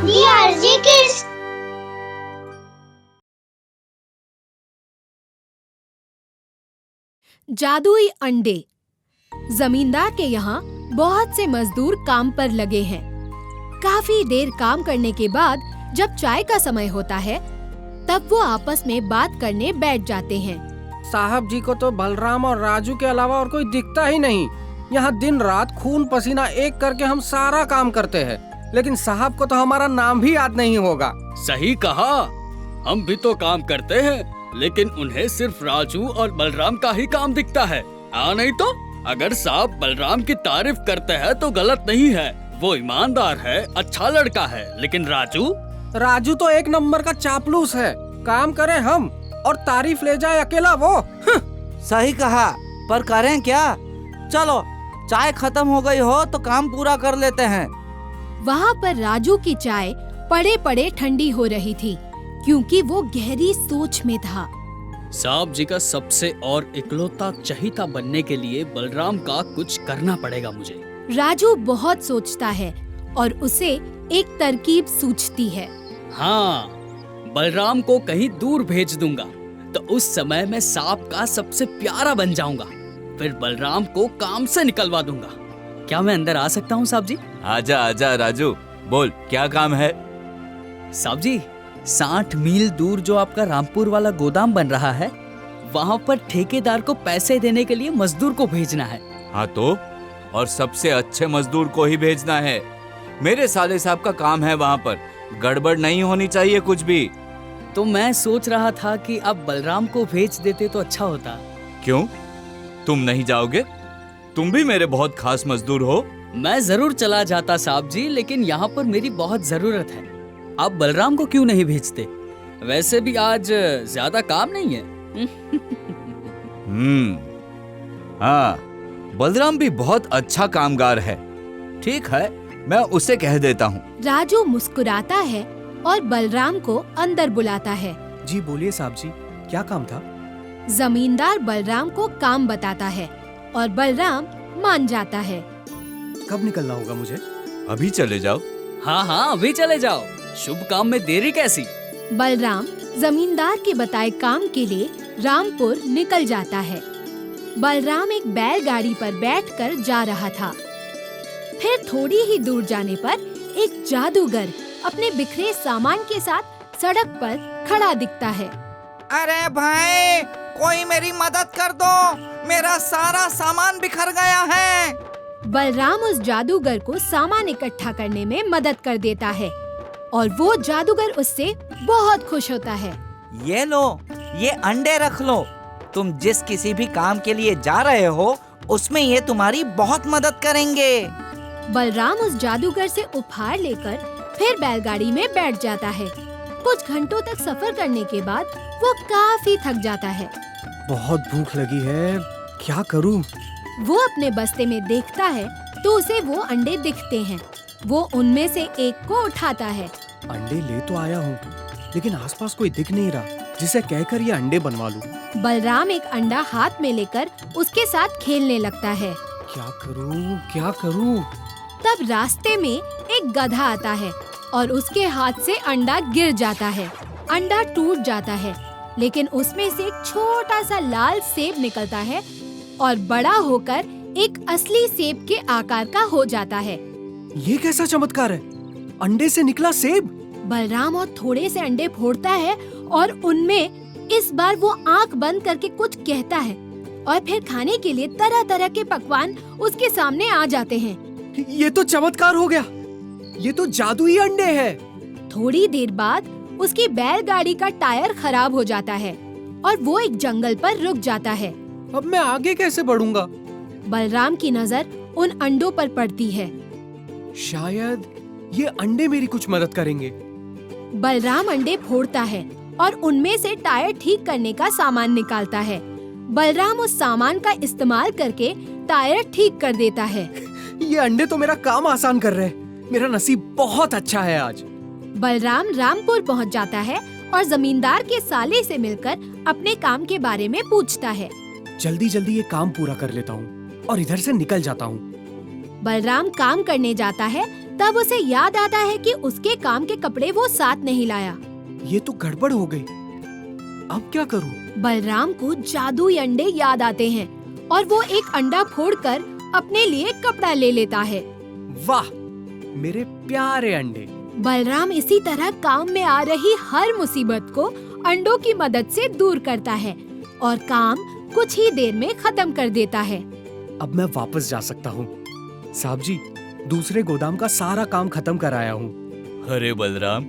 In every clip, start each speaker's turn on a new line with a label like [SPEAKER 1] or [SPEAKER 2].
[SPEAKER 1] DRG Kids।
[SPEAKER 2] जादुई अंडे। जमींदार के यहाँ बहुत से मजदूर काम पर लगे हैं। काफी देर काम करने के बाद जब चाय का समय होता है, तब वो आपस में बात करने बैठ जाते हैं।
[SPEAKER 3] साहब जी को तो बलराम और राजू के अलावा और कोई दिखता ही नहीं। यहाँ दिन रात खून पसीना एक करके हम सारा काम करते हैं, लेकिन साहब को तो हमारा नाम भी याद नहीं होगा।
[SPEAKER 4] सही कहा, हम भी तो काम करते हैं, लेकिन उन्हें सिर्फ राजू और बलराम का ही काम दिखता है। नहीं तो अगर साहब बलराम की तारीफ करते हैं तो गलत नहीं है, वो ईमानदार है, अच्छा लड़का है। लेकिन राजू तो एक नंबर का चापलूस है। काम करें हम और तारीफ ले जाए अकेला वो।
[SPEAKER 5] सही कहा, पर करें क्या? चलो, चाय खत्म हो गई हो तो काम पूरा कर लेते हैं।
[SPEAKER 2] वहाँ पर राजू की चाय पड़े पड़े ठंडी हो रही थी, क्योंकि वो गहरी सोच में था।
[SPEAKER 4] साहब जी का सबसे और इकलौता चहीता बनने के लिए बलराम का कुछ करना पड़ेगा मुझे।
[SPEAKER 2] राजू बहुत सोचता है और उसे एक तरकीब सूझती है।
[SPEAKER 4] हाँ, बलराम को कहीं दूर भेज दूंगा तो उस समय मैं सांप का सबसे प्यारा बन जाऊंगा। फिर बलराम को काम से निकलवा दूंगा। क्या मैं अंदर आ सकता हूँ साहब जी?
[SPEAKER 6] आजा आजा राजू, बोल क्या काम है?
[SPEAKER 4] साहब जी, 60 मील दूर जो आपका रामपुर वाला गोदाम बन रहा है, वहाँ पर ठेकेदार को पैसे देने के लिए मजदूर को भेजना है।
[SPEAKER 6] हाँ तो, और सबसे अच्छे मजदूर को ही भेजना है। मेरे साले साहब का काम है वहाँ पर, गड़बड़ नहीं होनी चाहिए कुछ भी।
[SPEAKER 4] तो मैं सोच रहा था कि अब बलराम को भेज देते तो अच्छा होता।
[SPEAKER 6] क्यों, तुम नहीं जाओगे? तुम भी मेरे बहुत खास मजदूर हो।
[SPEAKER 4] मैं जरूर चला जाता साहब जी, लेकिन यहाँ पर मेरी बहुत जरूरत है। आप बलराम को क्यों नहीं भेजते? वैसे भी आज ज्यादा काम नहीं है।
[SPEAKER 6] हाँ, बलराम भी बहुत अच्छा कामगार है। ठीक है, मैं उसे कह देता हूँ।
[SPEAKER 2] राजू मुस्कुराता है और बलराम को अंदर बुलाता है।
[SPEAKER 3] जी बोलिए साहब जी, क्या काम था?
[SPEAKER 2] जमींदार बलराम को काम बताता है और बलराम मान जाता है।
[SPEAKER 3] कब निकलना होगा मुझे?
[SPEAKER 6] अभी चले जाओ।
[SPEAKER 4] हाँ, अभी चले जाओ। शुभ काम में देरी कैसी?
[SPEAKER 2] बलराम जमींदार के बताए काम के लिए रामपुर निकल जाता है। बलराम एक बैलगाड़ी पर बैठकर जा रहा था। फिर थोड़ी ही दूर जाने पर एक जादूगर अपने बिखरे सामान के साथ सड़क पर खड़ा दिखता है।
[SPEAKER 5] अरे भाई, कोई मेरी मदद कर दो, मेरा सारा सामान बिखर गया है।
[SPEAKER 2] बलराम उस जादूगर को सामान इकट्ठा करने में मदद कर देता है और वो जादूगर उससे बहुत खुश होता है।
[SPEAKER 5] ये लो, ये अंडे रख लो। तुम जिस किसी भी काम के लिए जा रहे हो, उसमें ये तुम्हारी बहुत मदद करेंगे।
[SPEAKER 2] बलराम उस जादूगर से उपहार लेकर फिर बैलगाड़ी में बैठ जाता है। कुछ घंटों तक सफर करने के बाद वो काफी थक जाता है।
[SPEAKER 3] बहुत भूख लगी है, क्या करूं?
[SPEAKER 2] वो अपने बस्ते में देखता है तो उसे वो अंडे दिखते हैं। वो उनमें से एक को उठाता है।
[SPEAKER 3] अंडे ले तो आया हूँ, लेकिन आसपास कोई दिख नहीं रहा जिसे कहकर ये अंडे बनवा लूं।
[SPEAKER 2] बलराम एक अंडा हाथ में लेकर उसके साथ खेलने लगता है।
[SPEAKER 3] क्या करूं, क्या करूं?
[SPEAKER 2] तब रास्ते में एक गधा आता है और उसके हाथ से अंडा गिर जाता है। अंडा टूट जाता है, लेकिन उसमें से एक छोटा सा लाल सेब निकलता है और बड़ा होकर एक असली सेब के आकार का हो जाता है।
[SPEAKER 3] ये कैसा चमत्कार है? अंडे से निकला सेब?
[SPEAKER 2] बलराम और थोड़े से अंडे फोड़ता है और उनमें इस बार वो आंख बंद करके कुछ कहता है और फिर खाने के लिए तरह तरह के पकवान उसके सामने आ जाते हैं।
[SPEAKER 3] ये तो चमत्कार हो गया, ये तो जादुई अंडे हैं।
[SPEAKER 2] थोड़ी देर बाद उसकी बैलगाड़ी का टायर खराब हो जाता है और वो एक जंगल पर रुक जाता है।
[SPEAKER 3] अब मैं आगे कैसे बढ़ूंगा?
[SPEAKER 2] बलराम की नजर उन अंडों पर पड़ती है।
[SPEAKER 3] शायद ये अंडे मेरी कुछ मदद करेंगे।
[SPEAKER 2] बलराम अंडे फोड़ता है और उनमें से टायर ठीक करने का सामान निकालता है। बलराम उस सामान का इस्तेमाल करके टायर ठीक कर देता है।
[SPEAKER 3] ये अंडे तो मेरा काम आसान कर रहे हैं। मेरा नसीब बहुत अच्छा है आज।
[SPEAKER 2] बलराम रामपुर पहुंच जाता है और जमींदार के साले से मिलकर अपने काम के बारे में पूछता है।
[SPEAKER 3] जल्दी जल्दी ये काम पूरा कर लेता हूँ और इधर से निकल जाता हूँ।
[SPEAKER 2] बलराम काम करने जाता है, तब उसे याद आता है कि उसके काम के कपड़े वो साथ नहीं लाया।
[SPEAKER 3] ये तो गड़बड़ हो गई। अब क्या करूं?
[SPEAKER 2] बलराम को जादुई अंडे याद आते हैं और वो एक अंडा फोड़कर अपने लिए कपड़ा ले लेता है।
[SPEAKER 3] वाह, मेरे प्यारे अंडे।
[SPEAKER 2] बलराम इसी तरह काम में आ रही हर मुसीबत को अंडों की मदद से दूर करता है और काम कुछ ही देर में खत्म कर देता है।
[SPEAKER 3] अब मैं वापस जा सकता हूँ। साहब जी, दूसरे गोदाम का सारा काम खत्म कराया हूँ।
[SPEAKER 6] अरे बलराम,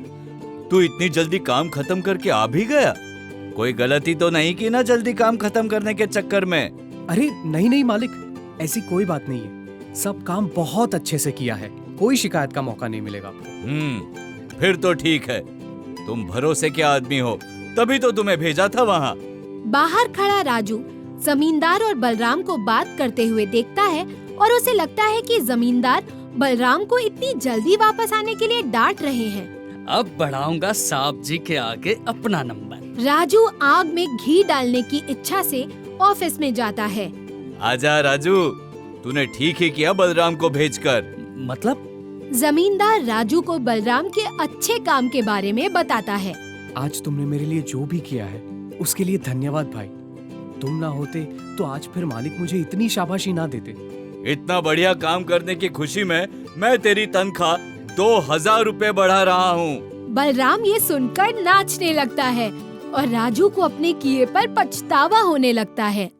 [SPEAKER 6] तू इतनी जल्दी काम खत्म करके आ भी गया? कोई गलती तो नहीं की ना जल्दी काम खत्म करने के चक्कर में?
[SPEAKER 3] अरे नहीं नहीं मालिक, ऐसी कोई बात नहीं है। सब काम बहुत अच्छे से किया है, कोई शिकायत का मौका नहीं मिलेगा आपको।
[SPEAKER 6] फिर तो ठीक है। तुम भरोसे के आदमी हो, तभी तो तुम्हें भेजा था वहाँ।
[SPEAKER 2] बाहर खड़ा राजू जमींदार और बलराम को बात करते हुए देखता है और उसे लगता है कि जमींदार बलराम को इतनी जल्दी वापस आने के लिए डांट रहे हैं।
[SPEAKER 4] अब बढ़ाऊंगा साहब जी के आगे अपना नंबर।
[SPEAKER 2] राजू आग में घी डालने की इच्छा से ऑफिस में जाता है।
[SPEAKER 6] आजा राजू, तूने ठीक ही किया बलराम को भेजकर।
[SPEAKER 4] मतलब?
[SPEAKER 2] जमींदार राजू को बलराम के अच्छे काम के बारे में बताता है।
[SPEAKER 3] आज तुमने मेरे लिए जो भी किया है उसके लिए धन्यवाद भाई। तुम ना होते तो आज फिर मालिक मुझे इतनी शाबाशी ना देते।
[SPEAKER 6] इतना बढ़िया काम करने की खुशी में मैं तेरी तनख्वाह 2000 रुपए बढ़ा रहा हूँ।
[SPEAKER 2] बलराम ये सुनकर नाचने लगता है और राजू को अपने किए पर पछतावा होने लगता है।